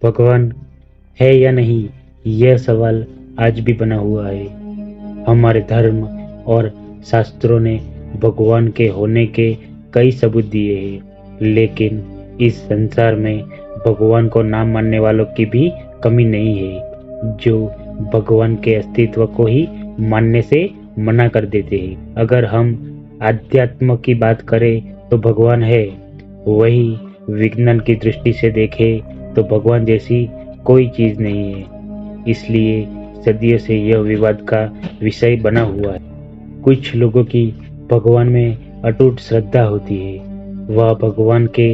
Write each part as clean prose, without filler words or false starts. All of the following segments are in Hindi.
भगवान है या नहीं, यह सवाल आज भी बना हुआ है। हमारे धर्म और शास्त्रों ने भगवान के होने के कई सबूत दिए हैं, लेकिन इस संसार में भगवान को ना मानने वालों की भी कमी नहीं है, जो भगवान के अस्तित्व को ही मानने से मना कर देते हैं। अगर हम आध्यात्म की बात करें तो भगवान है, वही विज्ञान की दृष्टि से देखें तो भगवान जैसी कोई चीज नहीं है। इसलिए सदियों से यह विवाद का विषय बना हुआ है। कुछ लोगों की भगवान में अटूट श्रद्धा होती है, वह भगवान के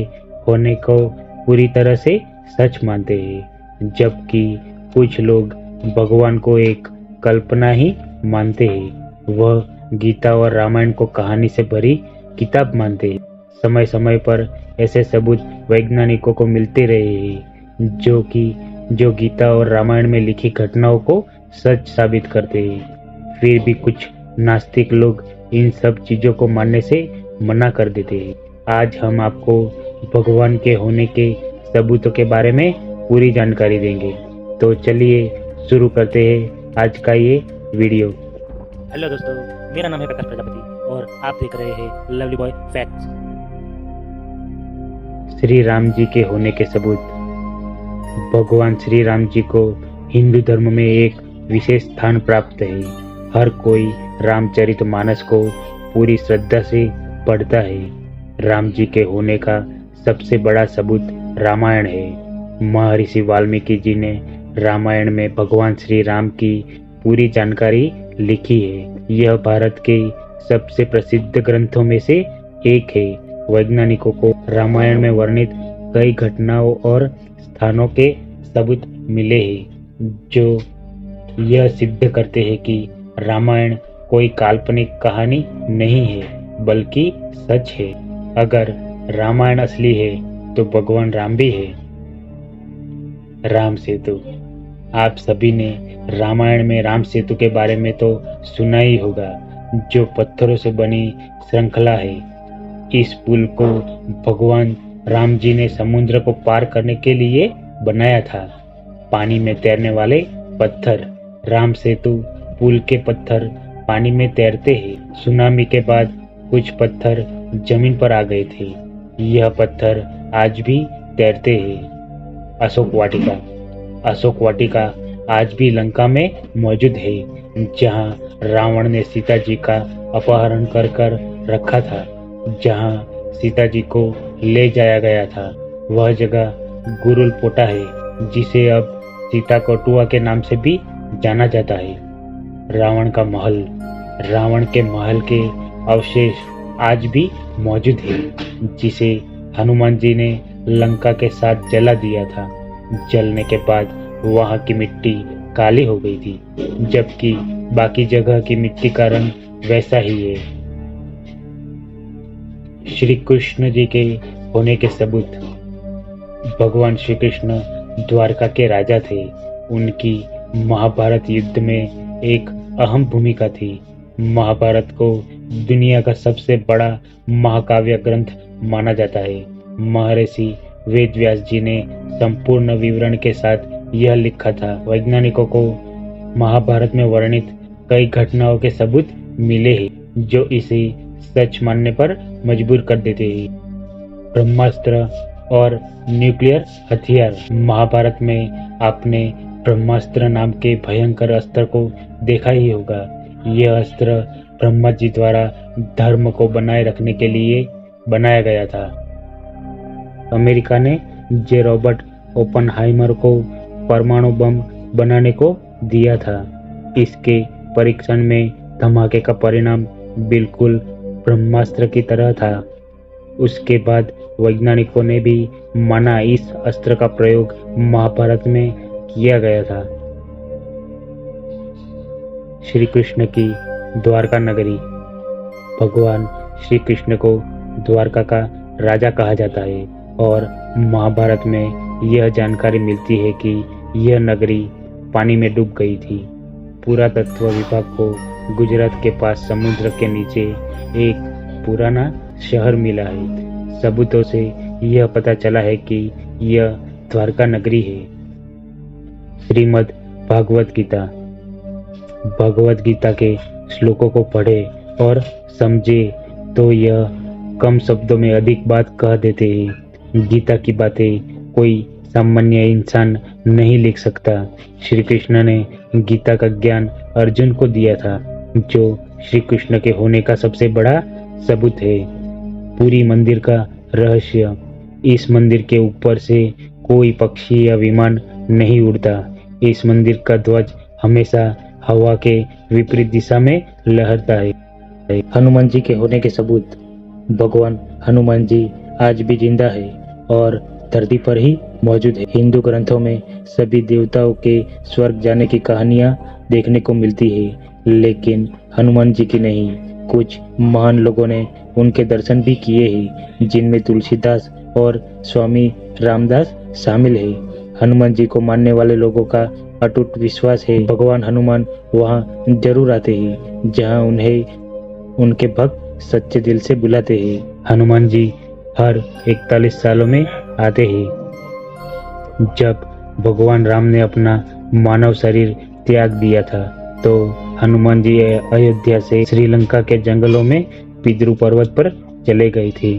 होने को पूरी तरह से सच मानते हैं, जबकि कुछ लोग भगवान को एक कल्पना ही मानते हैं। वह गीता और रामायण को कहानी से भरी किताब मानते हैं। समय समय पर ऐसे सबूत वैज्ञानिकों को मिलते रहे हैं, जो गीता और रामायण में लिखी घटनाओं को सच साबित करते हैं। फिर भी कुछ नास्तिक लोग इन सब चीजों को मानने से मना कर देते हैं। आज हम आपको भगवान के होने के सबूतों के बारे में पूरी जानकारी देंगे। तो चलिए शुरू करते हैं आज का ये वीडियो। हेलो दोस्तों, मेरा नाम है प्रकाश प्रजापति और आप देख रहे हैं lovely boy facts. Shri Ram ji के होने के सबूत। भगवान श्री राम जी को हिंदू धर्म में एक विशेष स्थान प्राप्त है। हर कोई रामचरितमानस को पूरी श्रद्धा से पढ़ता है। राम जी के होने का सबसे बड़ा सबूत रामायण है। महर्षि वाल्मीकि जी ने रामायण में भगवान श्री राम की पूरी जानकारी लिखी है। यह भारत के सबसे प्रसिद्ध ग्रंथों में से एक है। वैज्ञानिकों को रामायण में वर्णित कई घटनाओं और स्थानों के सबूत मिले हैं, जो यह सिद्ध करते हैं कि रामायण कोई काल्पनिक कहानी नहीं है, बल्कि सच है। अगर रामायण असली है तो भगवान राम भी है। राम सेतु। आप सभी ने रामायण में राम सेतु के बारे में तो सुना ही होगा, जो पत्थरों से बनी श्रृंखला है। इस पुल को भगवान राम जी ने समुद्र को पार करने के लिए बनाया था। पानी में तैरने वाले पत्थर, राम सेतु पुल के पत्थर पानी में तैरते हैं। सुनामी के बाद कुछ पत्थर जमीन पर आ गए थे। यह पत्थर आज भी तैरते हैं। अशोक वाटिका। अशोक वाटिका आज भी लंका में मौजूद है, जहां रावण ने सीता जी का अपहरण कर रखा था। जहां सीता जी को ले जाया गया था, वह जगह गुरुल पोटा है, जिसे अब सीता कोटुआ के नाम से भी जाना जाता है। रावण का महल। रावण के महल के अवशेष आज भी मौजूद है, जिसे हनुमान जी ने लंका के साथ जला दिया था। जलने के बाद वहां की मिट्टी काली हो गई थी, जबकि बाकी जगह की मिट्टी का रंग वैसा ही है। श्री कृष्ण जी के होने के सबूत। भगवान श्री कृष्ण द्वारका के राजा थे। उनकी महाभारत युद्ध में एक अहम भूमिका थी। महाभारत को दुनिया का सबसे बड़ा महाकाव्य ग्रंथ माना जाता है। महर्षि वेदव्यास जी ने संपूर्ण विवरण के साथ यह लिखा था। वैज्ञानिकों को महाभारत में वर्णित कई घटनाओं के सबूत मिले हैं, जो इसे सच मानने पर मजबूर कर देते हैं। ब्रह्मास्त्र और न्यूक्लियर हथियार। महाभारत में आपने ब्रह्मास्त्र नाम के भयंकर अस्त्र को देखा ही होगा। यह अस्त्र ब्रह्मा जी द्वारा धर्म को बनाए रखने के लिए बनाया गया था। अमेरिका ने जे रॉबर्ट ओपनहाइमर को परमाणु बम बनाने को दिया था। इसके परीक्षण में धमाके का परिणाम बिल्कुल ब्रह्मास्त्र की तरह था। उसके बाद वैज्ञानिकों ने भी माना इस अस्त्र का प्रयोग महाभारत में किया गया था। श्री कृष्ण की द्वारका नगरी। भगवान श्री कृष्ण को द्वारका का राजा कहा जाता है और महाभारत में यह जानकारी मिलती है कि यह नगरी पानी में डूब गई थी। पुरातत्व विभाग को गुजरात के पास समुद्र के नीचे एक पुराना शहर मिला है। सबूतों से यह पता चला है कि यह द्वारका नगरी है। श्रीमद् भागवत गीता। भगवत गीता के श्लोकों को पढ़े और समझे तो यह कम शब्दों में अधिक बात कह देते हैं। गीता की बातें कोई सामान्य इंसान नहीं लिख सकता। श्री कृष्ण ने गीता का ज्ञान अर्जुन को दिया था, जो श्री कृष्ण के होने का सबसे बड़ा सबूत है। पूरी मंदिर का रहस्य, इस मंदिर के ऊपर से कोई पक्षी या विमान नहीं उड़ता। इस मंदिर का ध्वज हमेशा हवा के विपरीत दिशा में लहरता है। हनुमान जी के होने के सबूत। भगवान हनुमान जी आज भी जिंदा है और धरती पर ही मौजूद है। हिंदू ग्रंथों में सभी देवताओं के स्वर्ग जाने की कहानियां देखने को मिलती है, लेकिन हनुमान जी की नहीं। कुछ महान लोगों ने उनके दर्शन भी किए हैं, जिनमें तुलसीदास और स्वामी रामदास शामिल है। हनुमान जी को मानने वाले लोगों का अटूट विश्वास है भगवान हनुमान वहां जरूर आते हैं जहां उन्हें उनके भक्त सच्चे दिल से बुलाते हैं। हनुमान जी हर 41 सालों में आते हैं। जब भगवान राम ने अपना मानव शरीर त्याग दिया था, तो हनुमान जी अयोध्या से श्रीलंका के जंगलों में पितृ पर्वत पर चले गए थे।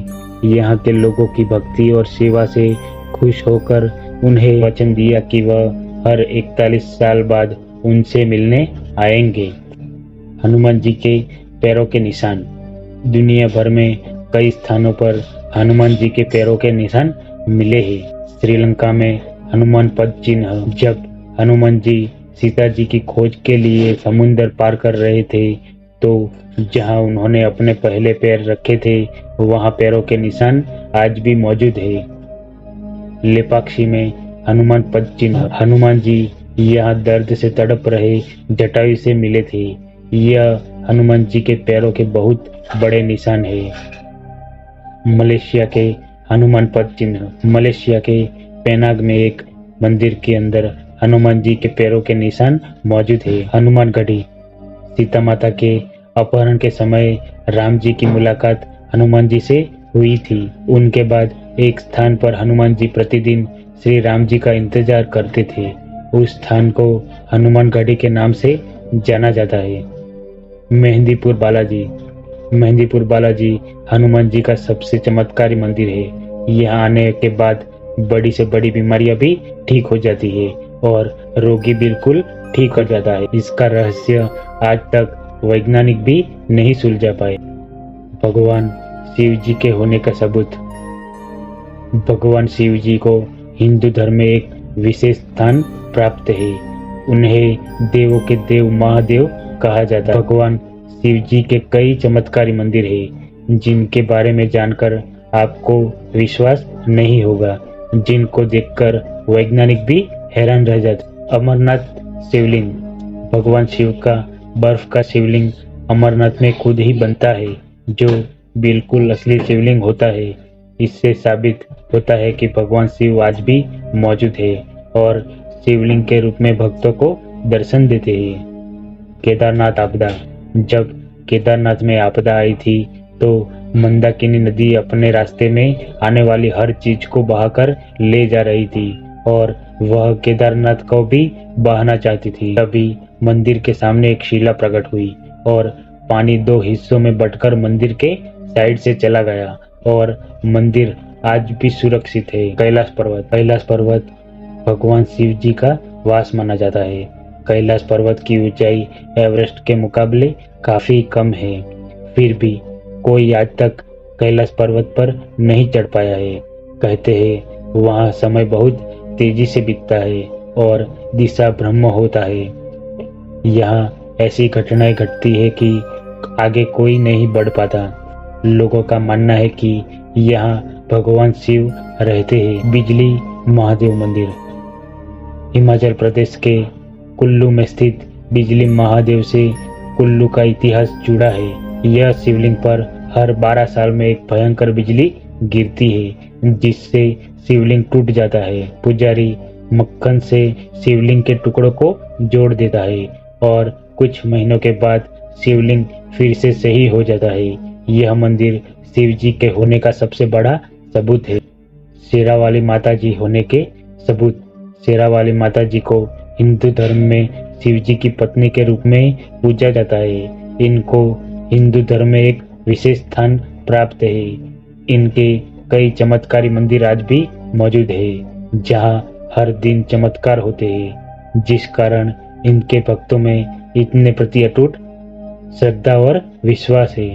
यहाँ के लोगों की भक्ति और सेवा से खुश होकर उन्हें वचन दिया कि वह हर 41 साल बाद उनसे मिलने आएंगे। हनुमान जी के पैरों के निशान। दुनिया भर में कई स्थानों पर हनुमान जी के पैरों के निशान मिले हैं। श्रीलंका में हनुमान पद चिन्ह। जब हनुमान जी सीता जी की खोज के लिए समुद्र पार कर रहे थे, तो जहां उन्होंने अपने पहले पैर रखे थे, वहां पैरों के निशान आज भी मौजूद है। लेपाक्षी में हनुमान पद चिन्ह। हनुमान जी यहाँ दर्द से तड़प रहे जटायु से मिले थे। यह हनुमान जी के पैरों के बहुत बड़े निशान है। मलेशिया के हनुमान पद चिन्ह। मलेशिया के पेनांग में एक मंदिर के अंदर हनुमान जी के पैरों के निशान मौजूद है। हनुमान गढ़ी। सीता माता के अपहरण के समय राम जी की मुलाकात हनुमान जी से हुई थी। उनके बाद एक स्थान पर हनुमान जी प्रतिदिन श्री राम जी का इंतजार करते थे। उस स्थान को हनुमान गढ़ी के नाम से जाना जाता है। मेहंदीपुर बालाजी। मेहंदीपुर बालाजी हनुमान जी का सबसे चमत्कारी मंदिर है। यहाँ आने के बाद बड़ी से बड़ी बीमारियां भी ठीक हो जाती है और रोगी बिल्कुल ठीक हो जाता है। इसका रहस्य आज तक वैज्ञानिक भी नहीं सुलझा पाए। भगवान शिव जी के होने का सबूत। भगवान शिव जी को हिंदू धर्म में एक विशेष स्थान प्राप्त है। उन्हें देवों के देव महादेव कहा जाता है। भगवान शिव जी के कई चमत्कारी मंदिर हैं, जिनके बारे में जानकर आपको विश्वास नहीं होगा, जिनको देखकर वैज्ञानिक भी हैरान रह जाते। अमरनाथ शिवलिंग। भगवान शिव का बर्फ का शिवलिंग अमरनाथ में खुद ही बनता है, जो बिल्कुल असली शिवलिंग होता है। इससे साबित होता है कि भगवान शिव आज भी मौजूद है और शिवलिंग के रूप में भक्तों को दर्शन देते हैं। केदारनाथ आपदा। जब केदारनाथ में आपदा आई थी, तो मंदाकिनी नदी अपने रास्ते में आने वाली हर चीज को बहाकर ले जा रही थी और वह केदारनाथ को भी बहाना चाहती थी। तभी मंदिर के सामने एक शिला प्रकट हुई और पानी दो हिस्सों में बंटकर मंदिर के साइड से चला गया और मंदिर आज भी सुरक्षित है। कैलाश पर्वत। कैलाश पर्वत भगवान शिव जी का वास माना जाता है। कैलाश पर्वत की ऊंचाई एवरेस्ट के मुकाबले काफी कम है, फिर भी कोई आज तक कैलाश पर्वत पर नहीं चढ़ पाया है। कहते हैं वहाँ समय बहुत तेजी से बीतता है और दिशा भ्रम होता है। यहाँ ऐसी घटनाएं घटती है कि आगे कोई नहीं बढ़ पाता। लोगों का मानना है कि यहाँ भगवान शिव रहते हैं। बिजली महादेव मंदिर। हिमाचल प्रदेश के कुल्लू में स्थित बिजली महादेव से कुल्लू का इतिहास जुड़ा है। यह शिवलिंग पर हर 12 साल में एक भयंकर बिजली गिरती है, जिससे शिवलिंग टूट जाता है। पुजारी मक्खन से शिवलिंग के टुकड़ों को जोड़ देता है और कुछ महीनों के बाद शिवलिंग फिर से सही हो जाता है। यह मंदिर शिव जी के होने का सबसे बड़ा सबूत है। शेरावाली माता जी होने के सबूत। शेरावाली माता जी को हिंदू धर्म में शिव जी की पत्नी के रूप में पूजा जाता है। इनको हिंदू धर्म में एक विशेष स्थान प्राप्त है। इनके कई चमत्कारी मंदिर आज भी मौजूद है, जहां हर दिन चमत्कार होते हैं, जिस कारण इनके भक्तों में इतने प्रति अटूट श्रद्धा और विश्वास है।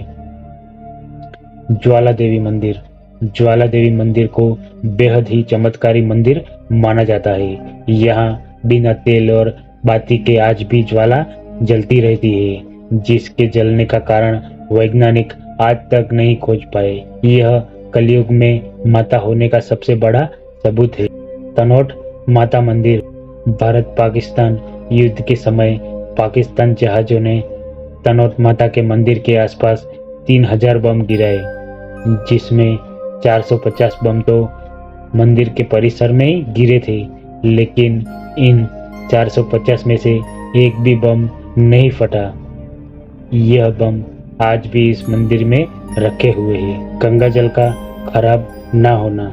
ज्वाला देवी मंदिर। ज्वाला देवी मंदिर को बेहद ही चमत्कारी मंदिर माना जाता है। यहाँ बिना तेल और बाती के आज भी ज्वाला जलती रहती है, जिसके जलने का कारण वैज्ञानिक आज तक नहीं खोज पाए। यह कलयुग में माता होने का सबसे बड़ा सबूत है। तनोट माता मंदिर। भारत पाकिस्तान युद्ध के समय पाकिस्तान जहाजों ने तनोट माता के मंदिर के आसपास 3000 बम गिराए, जिसमें 450 बम तो मंदिर के परिसर में ही गिरे थे, लेकिन इन 450 में से एक भी बम नहीं फटा। यह बम आज भी इस मंदिर में रखे हुए हैं। गंगा जल का खराब ना होना।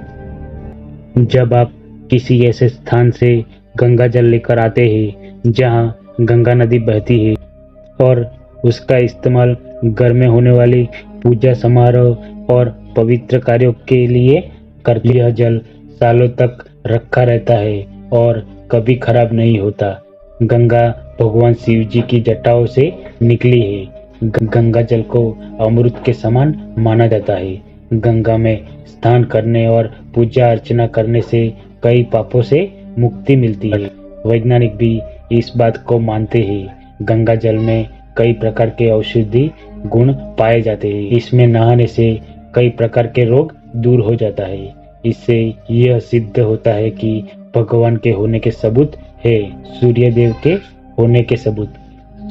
जब आप किसी ऐसे स्थान से गंगा जल लेकर आते हैं जहां गंगा नदी बहती है और उसका इस्तेमाल घर में होने वाली पूजा समारोह और पवित्र कार्यों के लिए करते, यह जल सालों तक रखा रहता है और कभी खराब नहीं होता। गंगा भगवान शिव जी की जटाओं से निकली है। गंगा जल को अमृत के समान माना जाता है। गंगा में स्नान करने और पूजा अर्चना करने से कई पापों से मुक्ति मिलती है। वैज्ञानिक भी इस बात को मानते हैं। गंगा जल में कई प्रकार के औषधि गुण पाए जाते हैं। इसमें नहाने से कई प्रकार के रोग दूर हो जाता है। इससे यह सिद्ध होता है कि भगवान के होने के सबूत है। सूर्य देव के होने के सबूत।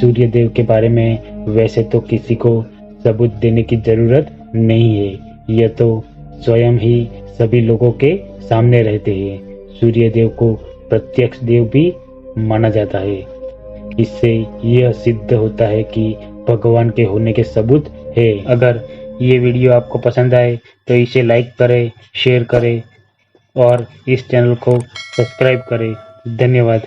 सूर्य देव के बारे में वैसे तो किसी को सबूत देने की जरूरत नहीं है, यह तो स्वयं ही सभी लोगों के सामने रहते हैं। सूर्य देव को प्रत्यक्ष देव भी माना जाता है। इससे यह सिद्ध होता है कि भगवान के होने के सबूत है। अगर ये वीडियो आपको पसंद आए तो इसे लाइक करें, शेयर करें और इस चैनल को सब्सक्राइब करें। धन्यवाद।